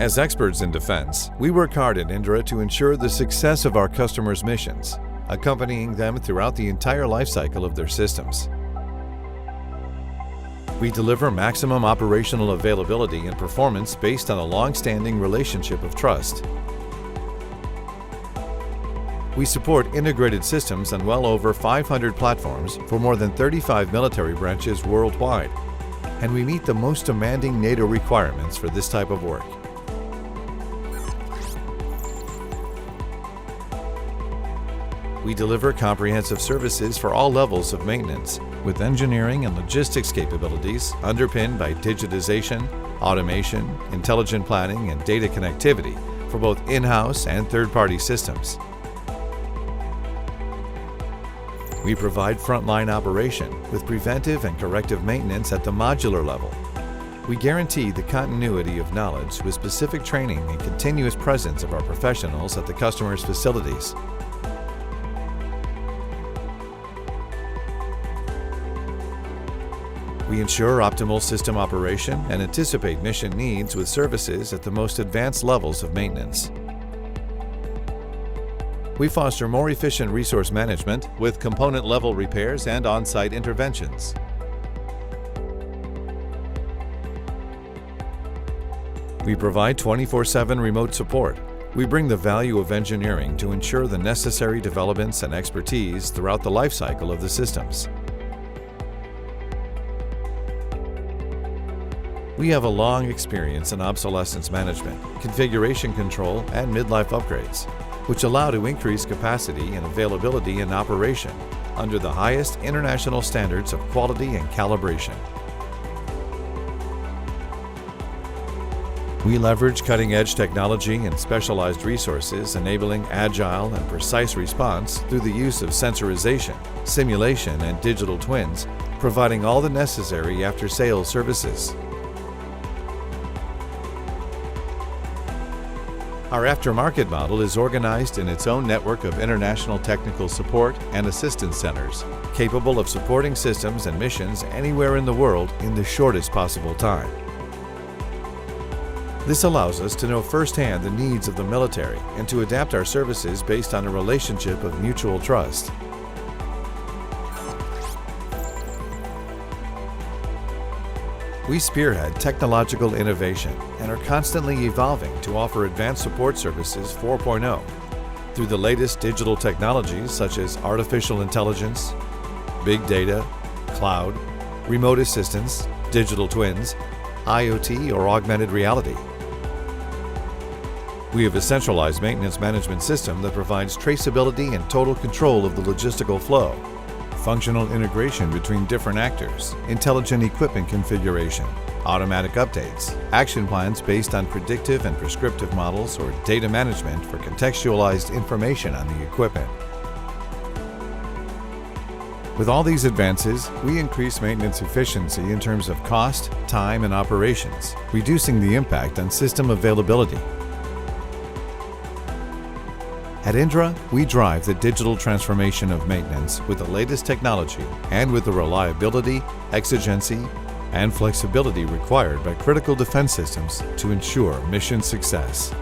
As experts in defense, we work hard at Indra to ensure the success of our customers' missions, accompanying them throughout the entire lifecycle of their systems. We deliver maximum operational availability and performance based on a long-standing relationship of trust. We support integrated systems on well over 500 platforms for more than 35 military branches worldwide, and we meet the most demanding NATO requirements for this type of work. We deliver comprehensive services for all levels of maintenance, with engineering and logistics capabilities underpinned by digitization, automation, intelligent planning, and data connectivity for both in-house and third-party systems. We provide frontline operation with preventive and corrective maintenance at the modular level. We guarantee the continuity of knowledge with specific training and continuous presence of our professionals at the customer's facilities. We ensure optimal system operation and anticipate mission needs with services at the most advanced levels of maintenance. We foster more efficient resource management with component-level repairs and on-site interventions. We provide 24/7 remote support. We bring the value of engineering to ensure the necessary developments and expertise throughout the life cycle of the systems. We have a long experience in obsolescence management, configuration control, and midlife upgrades, which allow to increase capacity and availability in operation under the highest international standards of quality and calibration. We leverage cutting-edge technology and specialized resources, enabling agile and precise response through the use of sensorization, simulation, and digital twins, providing all the necessary after-sales services. Our aftermarket model is organized in its own network of international technical support and assistance centers, capable of supporting systems and missions anywhere in the world in the shortest possible time. This allows us to know firsthand the needs of the military and to adapt our services based on a relationship of mutual trust. We spearhead technological innovation and are constantly evolving to offer advanced support services 4.0 through the latest digital technologies such as artificial intelligence, big data, cloud, remote assistance, digital twins, IoT, or augmented reality. We have a centralized maintenance management system that provides traceability and total control of the logistical flow, functional integration between different actors, intelligent equipment configuration, automatic updates, action plans based on predictive and prescriptive models, or data management for contextualized information on the equipment. With all these advances, we increase maintenance efficiency in terms of cost, time, and operations, reducing the impact on system availability. At Indra, we drive the digital transformation of maintenance with the latest technology and with the reliability, exigency, and flexibility required by critical defense systems to ensure mission success.